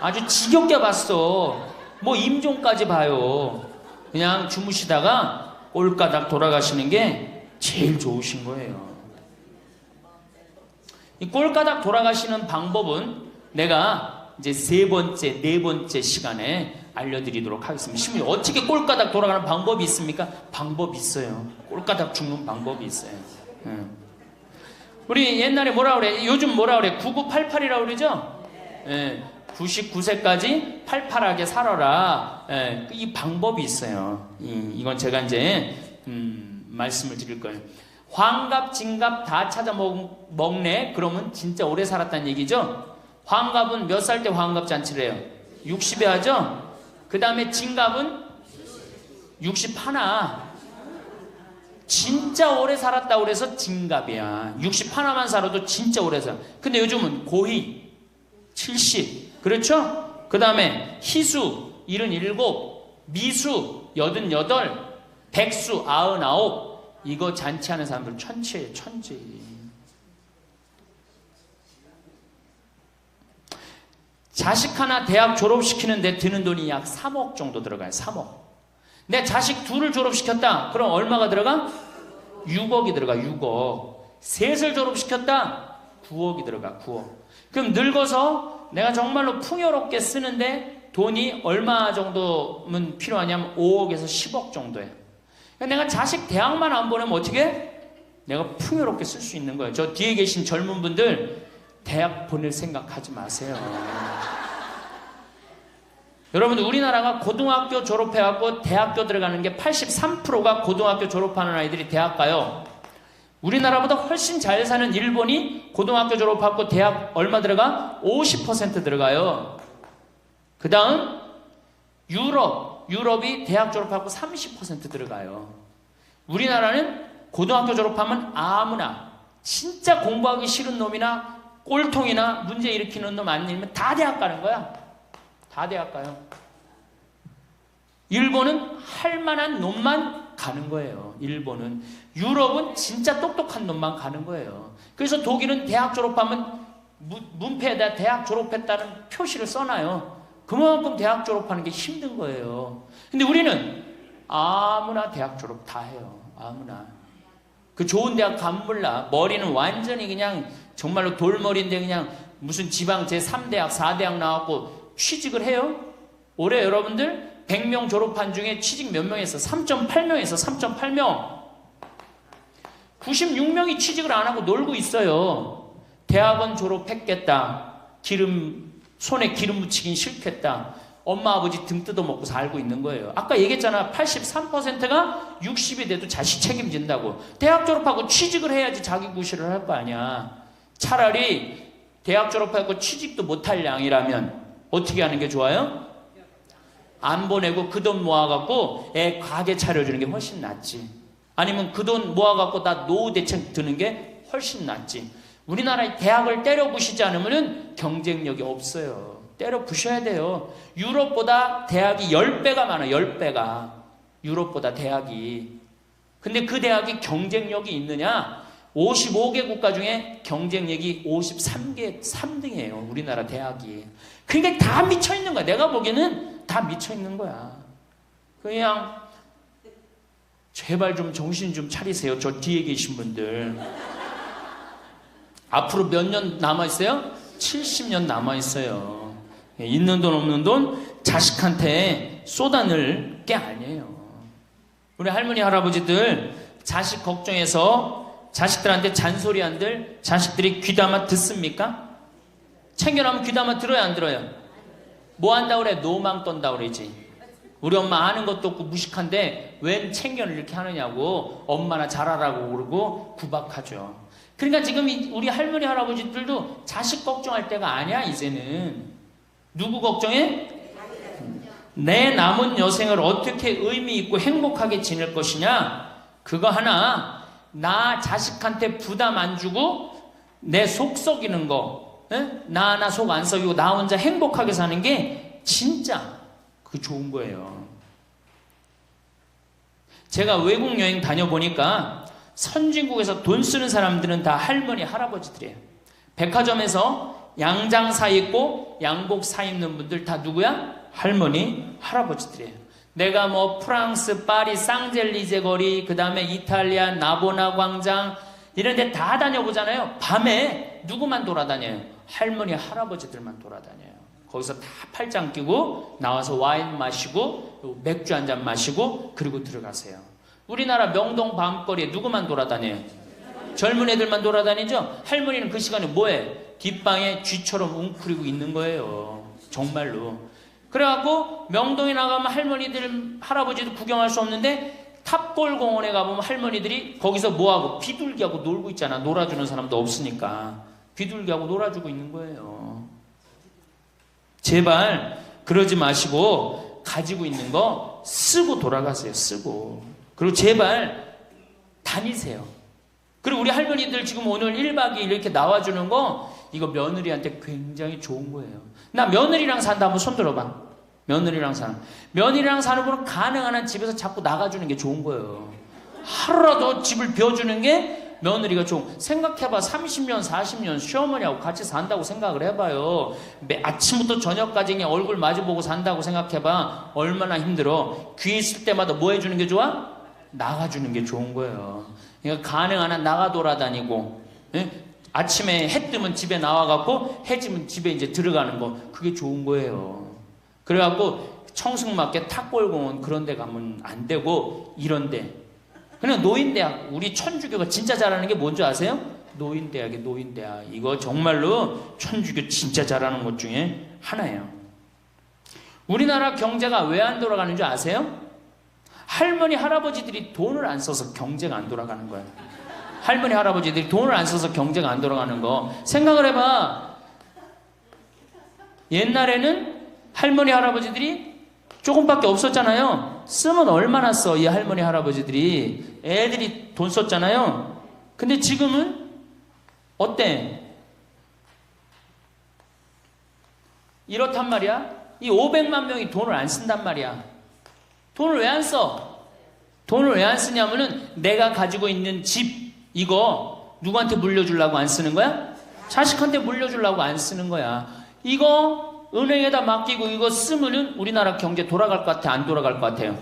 아주 지겹게 봤어. 뭐 임종까지 봐요. 그냥 주무시다가 꼴까닥 돌아가시는 게 제일 좋으신 거예요. 이 꼴까닥 돌아가시는 방법은 내가 이제 네 번째 시간에 알려드리도록 하겠습니다. 신부님, 어떻게 꼴까닥 돌아가는 방법이 있습니까? 방법이 있어요. 꼴까닥 죽는 방법이 있어요. 우리 옛날에 뭐라 그래? 요즘 뭐라 그래? 9988이라고 그러죠? 99세까지 팔팔하게 살아라. 이 방법이 있어요. 이건 제가 이제 말씀을 드릴 거예요. 환갑, 진갑 다 찾아 먹네. 그러면 진짜 오래 살았다는 얘기죠. 환갑은 몇 살 때 환갑 잔치를 해요? 60에 하죠. 그 다음에 진갑은 61. 진짜 오래 살았다고 그래서 진갑이야. 61만 살아도 진짜 오래 살아. 근데 요즘은 고희 70. 그렇죠? 그 다음에 희수 77, 미수 88, 백수 99. 이거 잔치하는 사람들 천체예요. 천재. 자식 하나 대학 졸업시키는데 드는 돈이 약 3억 정도 들어가요. 3억. 내 자식 둘을 졸업시켰다. 그럼 얼마가 들어가? 6억이 들어가. 6억. 셋을 졸업시켰다. 9억이 들어가. 9억. 그럼 늙어서 내가 정말로 풍요롭게 쓰는데 돈이 얼마 정도면 필요하냐면 5억에서 10억 정도예요. 내가 자식 대학만 안 보내면 어떻게? 내가 풍요롭게 쓸 수 있는 거예요. 저 뒤에 계신 젊은 분들 대학 보낼 생각하지 마세요. 여러분들 우리나라가 고등학교 졸업해갖고 대학교 들어가는 게 83%가 고등학교 졸업하는 아이들이 대학 가요. 우리나라보다 훨씬 잘 사는 일본이 고등학교 졸업하고 대학 얼마 들어가? 50% 들어가요. 그 다음 유럽이 대학 졸업하고 30% 들어가요. 우리나라는 고등학교 졸업하면 아무나 진짜 공부하기 싫은 놈이나 꼴통이나 문제 일으키는 놈 아니면 다 대학 가는 거야. 다 대학 가요. 일본은 할 만한 놈만 가는 거예요. 일본은. 유럽은 진짜 똑똑한 놈만 가는 거예요. 그래서 독일은 대학 졸업하면 문패에다 대학 졸업했다는 표시를 써놔요. 그만큼 대학 졸업하는 게 힘든 거예요. 근데 우리는 아무나 대학 졸업 다 해요. 아무나. 그 좋은 대학 가면 몰라. 머리는 완전히 그냥 정말로 돌머리인데 그냥 무슨 지방 제3대학, 4대학 나왔고 취직을 해요? 올해 여러분들 100명 졸업한 중에 취직 몇 명 했어? 3.8명에서 3.8명. 96명이 취직을 안 하고 놀고 있어요. 대학원 졸업했겠다. 손에 기름 묻히긴 싫겠다. 엄마 아버지 등 뜯어먹고 살고 있는 거예요. 아까 얘기했잖아. 83%가 60이 돼도 자식 책임진다고. 대학 졸업하고 취직을 해야지 자기 구실을 할 거 아니야. 차라리 대학 졸업하고 취직도 못할 양이라면 어떻게 하는 게 좋아요? 안 보내고 그 돈 모아갖고 애 가게 차려주는 게 훨씬 낫지. 아니면 그 돈 모아갖고 나 노후 대책 드는 게 훨씬 낫지. 우리나라의 대학을 때려부시지 않으면 경쟁력이 없어요. 때려 부셔야 돼요. 유럽보다 대학이 10배가 많아요. 10배가. 유럽보다 대학이. 근데 그 대학이 경쟁력이 있느냐? 55개 국가 중에 경쟁력이 53개 3등이에요. 우리나라 대학이. 그러니까 다 미쳐있는 거야. 내가 보기에는 다 미쳐있는 거야. 그냥 제발 좀 정신 좀 차리세요. 저 뒤에 계신 분들. 앞으로 몇 년 남아있어요? 70년 남아있어요. 있는 돈 없는 돈 자식한테 쏟아낼 게 아니에요. 우리 할머니 할아버지들 자식 걱정해서 자식들한테 잔소리한들 자식들이 귀담아 듣습니까? 챙겨나면 귀담아 들어요 안 들어요? 뭐 한다 그래? 노망 떤다 그러지. 우리 엄마 아는 것도 없고 무식한데 웬 챙겨를 이렇게 하느냐고 엄마나 잘하라고 그러고 구박하죠. 그러니까 지금 우리 할머니 할아버지들도 자식 걱정할 때가 아니야. 이제는 누구 걱정해? 내 남은 여생을 어떻게 의미 있고 행복하게 지낼 것이냐, 그거 하나. 나 자식한테 부담 안 주고 내 속 썩이는 거, 나 속 안 썩이고 나 혼자 행복하게 사는 게 진짜 그 좋은 거예요. 제가 외국 여행 다녀보니까 선진국에서 돈 쓰는 사람들은 다 할머니 할아버지들이에요. 백화점에서 양장 사 입고 양복 사 입는 분들 다 누구야? 할머니 할아버지들이에요. 내가 뭐 프랑스 파리 쌍젤리제 거리, 그 다음에 이탈리아 나보나 광장 이런 데 다 다녀보잖아요. 밤에 누구만 돌아다녀요? 할머니 할아버지들만 돌아다녀요. 거기서 다 팔짱 끼고 나와서 와인 마시고 맥주 한 잔 마시고 그리고 들어가세요. 우리나라 명동 밤거리에 누구만 돌아다녀요? 젊은 애들만 돌아다니죠? 할머니는 그 시간에 뭐해? 뒷방에 쥐처럼 웅크리고 있는 거예요. 정말로. 그래갖고 명동에 나가면 할머니들 할아버지도 구경할 수 없는데 탑골 공원에 가보면 할머니들이 거기서 뭐하고 비둘기하고 놀고 있잖아. 놀아주는 사람도 없으니까 비둘기하고 놀아주고 있는 거예요. 제발 그러지 마시고 가지고 있는 거 쓰고 돌아가세요. 쓰고. 그리고 제발 다니세요. 그리고 우리 할머니들 지금 오늘 1박 2일 이렇게 나와주는 거 이거 며느리한테 굉장히 좋은 거예요. 나 며느리랑 산다 한번 손 들어봐. 며느리랑 사는. 며느리랑 사는 분은 가능한 한 집에서 자꾸 나가주는 게 좋은 거예요. 하루라도 집을 비워주는 게 며느리가 좋은. 생각해봐. 30년 40년 시어머니하고 같이 산다고 생각을 해봐요. 아침부터 저녁까지 그냥 얼굴 마주보고 산다고 생각해봐. 얼마나 힘들어. 귀 있을 때마다 뭐 해주는 게 좋아? 나가주는 게 좋은 거예요. 그러니까 가능한 한 나가 돌아다니고, 아침에 해 뜨면 집에 나와갖고 해 지면 집에 이제 들어가는 거, 그게 좋은 거예요. 그래갖고 청승맞게 탑골공원 그런 데 가면 안 되고 이런 데. 그냥 노인대학, 우리 천주교가 진짜 잘하는 게 뭔지 아세요? 노인대학이에요. 노인대학. 이거 정말로 천주교 진짜 잘하는 것 중에 하나예요. 우리나라 경제가 왜 안 돌아가는 줄 아세요? 할머니 할아버지들이 돈을 안 써서 경제가 안 돌아가는 거예요. 할머니 할아버지들이 돈을 안 써서 경제가 안 돌아가는 거 생각을 해봐. 옛날에는 할머니 할아버지들이 조금밖에 없었잖아요. 쓰면 얼마나 써, 이 할머니 할아버지들이. 애들이 돈 썼잖아요. 근데 지금은 어때? 이렇단 말이야. 이 500만 명이 돈을 안 쓴단 말이야. 돈을 왜 안 써? 돈을 왜 안 쓰냐면은 내가 가지고 있는 집 이거 누구한테 물려주려고 안 쓰는 거야? 자식한테 물려주려고 안 쓰는 거야. 이거 은행에다 맡기고 이거 쓰면은 우리나라 경제 돌아갈 것 같아? 안 돌아갈 것 같아요?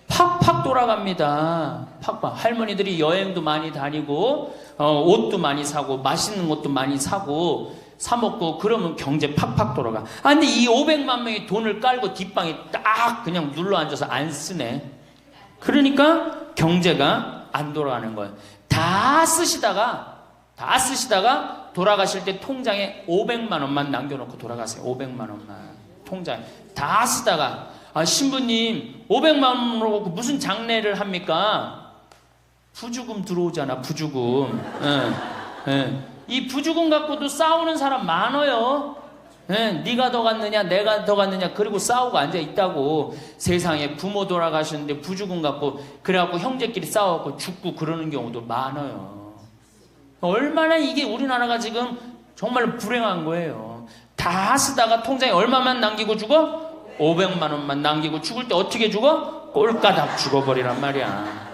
팍팍 돌아갑니다. 팍팍. 할머니들이 여행도 많이 다니고 옷도 많이 사고 맛있는 것도 많이 사고 사 먹고 그러면 경제 팍팍 돌아가. 아 근데 이 500만 명이 돈을 깔고 뒷방에 딱 그냥 눌러 앉아서 안 쓰네. 그러니까 경제가 안 돌아가는 거예요. 다 쓰시다가 돌아가실 때 통장에 500만 원만 남겨놓고 돌아가세요. 500만 원만 통장에 다 쓰다가 신부님 500만 원으로 무슨 장례를 합니까? 부주금 들어오잖아. 부주금. 이 부주금 갖고도 싸우는 사람 많아요. 네가 더 갔느냐 내가 더 갔느냐 그리고 싸우고 앉아있다고. 세상에 부모 돌아가셨는데 부주금 갖고 그래갖고 형제끼리 싸워갖고 죽고 그러는 경우도 많아요. 얼마나 이게 우리나라가 지금 정말 불행한 거예요. 다 쓰다가 통장에 얼마만 남기고 죽어? 500만 원만 남기고 죽을 때 어떻게 죽어? 꼴까닥 죽어버리란 말이야.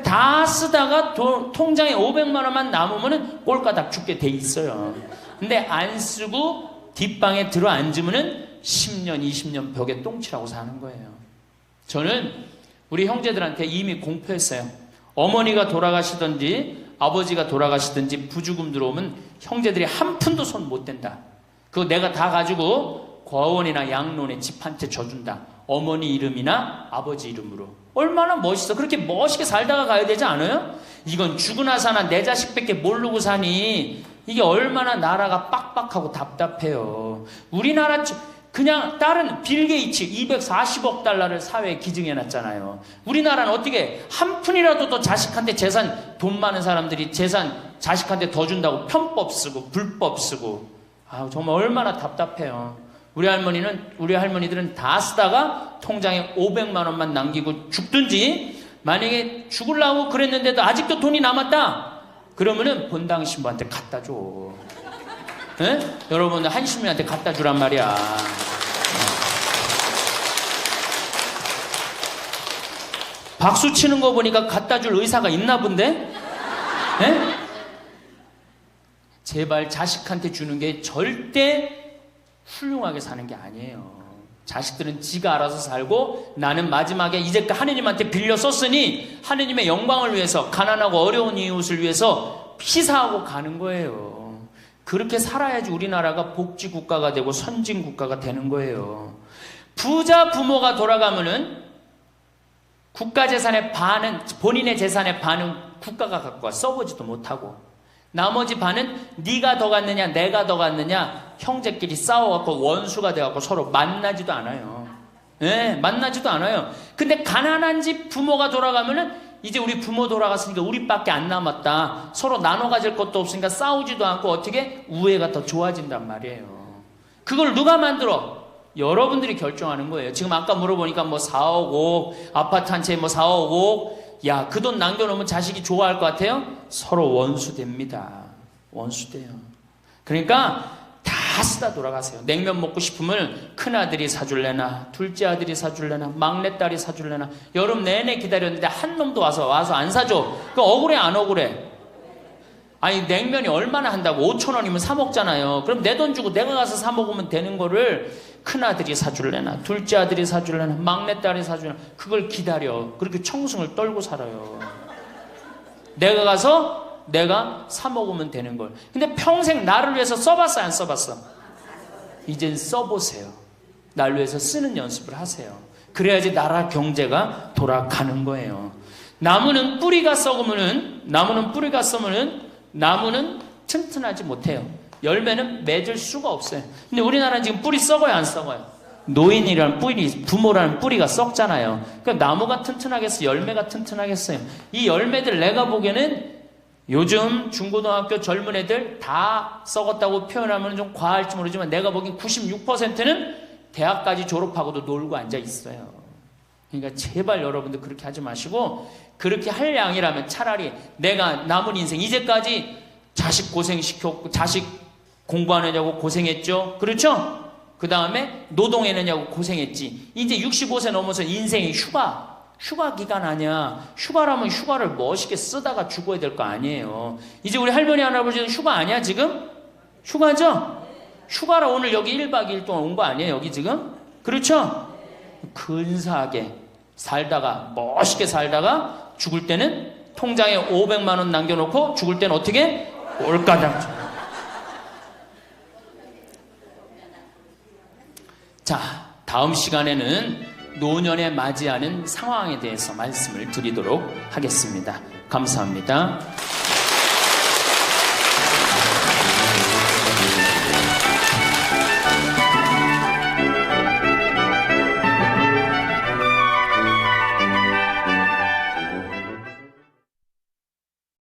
다 쓰다가 통장에 500만 원만 남으면 꼴까닥 죽게 돼 있어요. 근데 안 쓰고 뒷방에 들어 앉으면은 10년, 20년 벽에 똥치라고 사는 거예요. 저는 우리 형제들한테 이미 공표했어요. 어머니가 돌아가시든지 아버지가 돌아가시든지 부주금 들어오면 형제들이 한 푼도 손 못 댄다. 그거 내가 다 가지고 과원이나 양론에 집 한 채 줘준다. 어머니 이름이나 아버지 이름으로. 얼마나 멋있어. 그렇게 멋있게 살다가 가야 되지 않아요? 이건 죽으나 사나 내 자식밖에 모르고 사니 이게 얼마나 나라가 빡빡하고 답답해요. 우리나라 그냥 다른 빌 게이츠 240억 달러를 사회에 기증해놨잖아요. 우리나라는 어떻게 한 푼이라도 더 자식한테 재산, 돈 많은 사람들이 재산 자식한테 더 준다고 편법 쓰고 불법 쓰고. 아, 정말 얼마나 답답해요. 우리 할머니들은 다 쓰다가 통장에 500만 원만 남기고 죽든지, 만약에 죽으려고 그랬는데도 아직도 돈이 남았다 그러면은 본당 신부한테 갖다 줘. 에? 여러분 한신민한테 갖다 주란 말이야. 박수 치는 거 보니까 갖다 줄 의사가 있나 본데? 에? 제발 자식한테 주는 게 절대 훌륭하게 사는 게 아니에요. 자식들은 지가 알아서 살고 나는 마지막에 이제까지 하느님한테 빌려 썼으니 하느님의 영광을 위해서, 가난하고 어려운 이웃을 위해서 희사하고 가는 거예요. 그렇게 살아야지 우리나라가 복지국가가 되고 선진국가가 되는 거예요. 부자 부모가 돌아가면은 국가재산의 반은, 본인의 재산의 반은 국가가 갖고 와 써보지도 못하고, 나머지 반은 네가 더 갖느냐 내가 더 갖느냐 형제끼리 싸워갖고 원수가 돼갖고 서로 만나지도 않아요. 네, 만나지도 않아요. 근데 가난한 집 부모가 돌아가면은 이제 우리 부모 돌아갔으니까 우리밖에 안 남았다, 서로 나눠 가질 것도 없으니까 싸우지도 않고 어떻게 우애가 더 좋아진단 말이에요. 그걸 누가 만들어? 여러분들이 결정하는 거예요. 지금 아까 물어보니까 뭐 4억 5억 아파트 한 채 뭐 4억 5억, 야, 그 돈 남겨놓으면 자식이 좋아할 것 같아요? 서로 원수됩니다. 원수돼요. 그러니까 다 쓰다 돌아가세요. 냉면 먹고 싶으면 큰아들이 사줄래나 둘째 아들이 사줄래나 막내딸이 사줄래나 여름 내내 기다렸는데 한 놈도 와서 안 사줘. 그 억울해 안 억울해? 아니 냉면이 얼마나 한다고? 5,000원이면 사 먹잖아요. 그럼 내 돈 주고 내가 가서 사 먹으면 되는 거를 큰아들이 사줄래나 둘째 아들이 사줄래나 막내딸이 사줄래나 그걸 기다려. 그렇게 청승을 떨고 살아요. 내가 가서 내가 사 먹으면 되는 걸. 근데 평생 나를 위해서 써봤어 안 써봤어? 이젠 써보세요. 나를 위해서 쓰는 연습을 하세요. 그래야지 나라 경제가 돌아가는 거예요. 나무는 뿌리가 썩으면은 나무는 튼튼하지 못해요. 열매는 맺을 수가 없어요. 근데 우리나라는 지금 뿌리 썩어요 안 썩어요? 노인이라는 뿌리, 부모라는 뿌리가 썩잖아요. 그러니까 나무가 튼튼하겠어요? 열매가 튼튼하겠어요? 이 열매들 내가 보기에는 요즘 중고등학교 젊은 애들 다 썩었다고 표현하면 좀 과할지 모르지만 내가 보기엔 96%는 대학까지 졸업하고도 놀고 앉아 있어요. 그러니까 제발 여러분들 그렇게 하지 마시고, 그렇게 할 양이라면 차라리 내가 남은 인생 이제까지 자식 고생시켰고 자식 공부하느냐고 고생했죠. 그렇죠? 그 다음에 노동해내냐고 고생했지. 이제 65세 넘어서 인생이 휴가 기간 아니야. 휴가라면 휴가를 멋있게 쓰다가 죽어야 될 거 아니에요. 이제 우리 할머니 할아버지는 휴가 아니야 지금? 휴가죠? 휴가라 오늘 여기 1박 2일 동안 온 거 아니에요 여기 지금? 그렇죠? 근사하게 살다가 멋있게 살다가 죽을 때는 통장에 500만 원 남겨놓고 죽을 때는 어떻게? 꼴까닥. 자, 다음 시간에는 노년에 맞이하는 상황에 대해서 말씀을 드리도록 하겠습니다. 감사합니다.